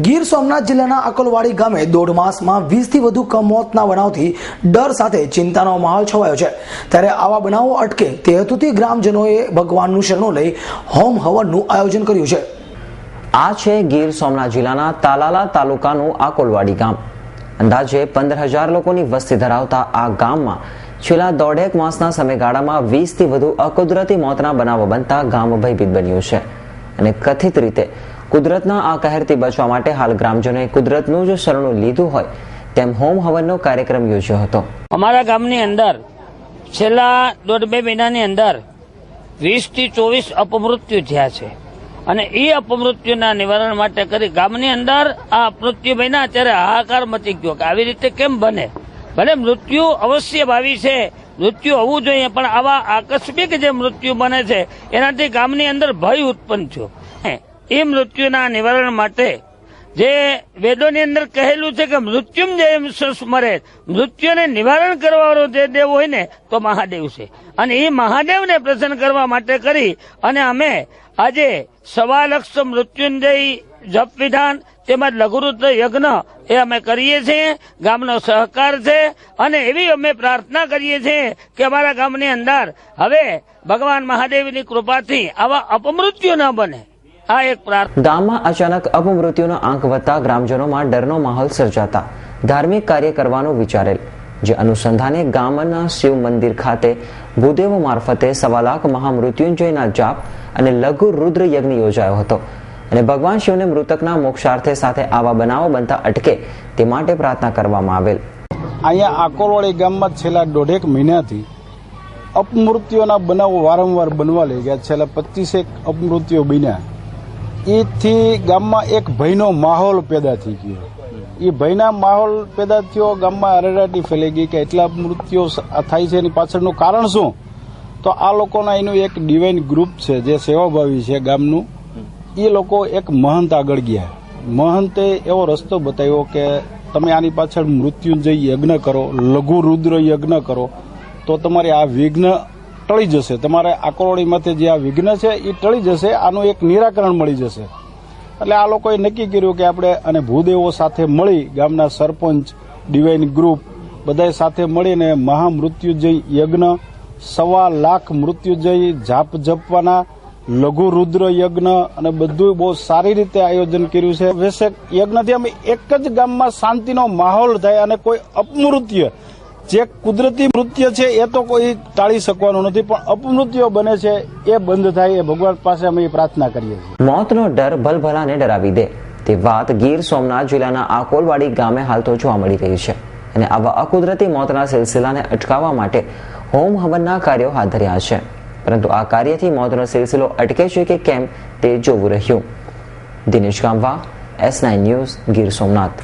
ગીર સોમનાથ જિલ્લાના અકોલવાડી ગામે 1.5 માસમાં 20 થી વધુ કમોતના બનાવથી ડર સાથે ચિંતાનો માહોલ છવાયો છે। ત્યારે આવા બનાવો અટકે તે હેતુથી ગ્રામજનોએ ભગવાનનું શરણો લઈ હોમ હવનનું આયોજન કર્યું છે। આ છે ગીર સોમનાથ જિલ્લાના તાલાલા તાલુકાનું અકોલવાડી ગામ। અંદાજે 15,000 લોકોની વસ્તી ધરાવતા આ ગામમાં છેલ્લા 1.5 માસના સમયગાળામાં 20 થી વધુ અકુદરતી મોતના બનાવો બનતા ગામ ભયભીત બન્યું છે અને કથિત રીતે કુદરતના આ કહેરથી બચવા માટે હાલ ગ્રામજનોએ કુદરતનું જ શરણું લીધું હોય તેમ હોમ હવનનો કાર્યક્રમ યોજ્યો હતો। અમારા ગામની અંદર છેલ્લા 1.5 મહિનાની અંદર 20 થી 24 અપમૃત્યુ થયા છે અને એ અપમૃત્યુના નિવારણ માટે કરી ગામની અંદર આ અપમૃત્યુ બન્યા ત્યારે હાહાકાર મચી ગયો કે આવી રીતે કેમ બને। ભલે મૃત્યુ અવશ્ય ભાવી છે, મૃત્યુ હોવું જોઈએ, પણ આવા આકસ્મિક જે મૃત્યુ બને છે એનાથી ગામની અંદર ભય ઉત્પન્ન થયો। એ મૃત્યુના નિવારણ માટે જે વેદોની અંદર કહેલું છે કે મૃત્યુંજય સ્મરે, મૃત્યુને નિવારણ કરવાનો જે દેવ હોય ને તો મહાદેવ છે અને એ મહાદેવને પ્રસન્ન કરવા માટે કરી અને અમે આજે 1.25 લાખ મૃત્યુંજય જપ વિધાન તેમજ લઘુરુદ્ર યજ્ઞ એ અમે કરીએ છીએ। ગામનો સહકાર છે અને એવી અમે પ્રાર્થના કરીએ છીએ કે અમારા ગામની અંદર હવે ભગવાન મહાદેવની કૃપાથી આવા અપમૃત્યુ ન બને। આ એક પ્રાર્થના। ગામમાં અચાનક અપમૃત્યુનો આંક વધતા ગ્રામજનોમાં ડરનો માહોલ સર્જાતા ધાર્મિક કાર્ય કરવાનું વિચારેલ, જે અનુસંધાને ગામના શિવ મંદિર ખાતે ભૂદેવો મારફતે 1.25 લાખ મહામૃત્યુંજયના જાપ અને લઘુ રુદ્ર યજ્ઞ યોજાયો હતો અને ભગવાન શિવને મૃતકના મોક્ષાર્થે સાથે આવા બનાવો બનતા અટકે તે માટે પ્રાર્થના કરવામાં આવેલ। અહીંયા અકોલવાડી ગામમાં છેલ્લા 1.5 મહિનાથી અપમૃત્યુના બનાવો વારંવાર બનવા લઈ ગયા। છેલ્લા 25 અપમૃત્યુ બન્યા। એથી ગામમાં એક ભયનો માહોલ પેદા થઈ ગયો। એ ભયના માહોલ પેદા થયો, ગામમાં અરેરાટી ફેલાઈ ગઈ કે એટલા મૃત્યુ થાય છે એની પાછળનું કારણ શું? તો આ લોકોના એનું એક ડિવાઇન ગ્રુપ છે જે સેવાભાવી છે ગામનું। એ લોકો એક મહંત આગળ ગયા। મહંતે એવો રસ્તો બતાવ્યો કે તમે આની પાછળ મૃત્યુંજય યજ્ઞ કરો, લઘુ રુદ્ર યજ્ઞ કરો તો તમારે આ વિઘ્ન ટળી જશે। તમારે અકોલવાડીમાંથી જે આ વિઘ્ન છે એ ટળી જશે, આનું એક નિરાકરણ મળી જશે। એટલે આ લોકોએ નક્કી કર્યું કે આપણે અને ભૂદેવો સાથે મળી, ગામના સરપંચ, ડિવાઇન ગ્રુપ બધાએ સાથે મળીને મહામૃત્યુંજય યજ્ઞ, 1.25 લાખ મૃત્યુંજય જાપ જપવાના, લઘુ રુદ્ર યજ્ઞ અને બધું બહુ સારી રીતે આયોજન કર્યું છે। વૈસે યજ્ઞથી અમે એક જ ગામમાં શાંતિનો માહોલ થાય અને કોઈ અપમૃત્યુ, જે કુદરતી મૃત્યુ છે એ તો કોઈ ટાળી શકવાનું નથી, પણ અપમૃત્યુ બને છે એ બંધ થાય, એ ભગવાન પાસે અમે પ્રાર્થના કરીએ છીએ। મોતનો ડર ભલભલાને ડરાવી દે તે વાત ગીર સોમનાથ જિલ્લાના અકોલવાડી ગામે હાલ તો જોવા મળી રહી છે અને આવા અકુદરતી મોતના સિલસિલાને અટકાવવા માટે હોમ હવનના કાર્યો હાથ ધર્યા છે, પરંતુ આ કાર્યથી મોતનો સિલસિલો અટકે છે કે કેમ તે જોવું રહ્યું। Dinesh ગામવા, S9 news, Gir Somnath.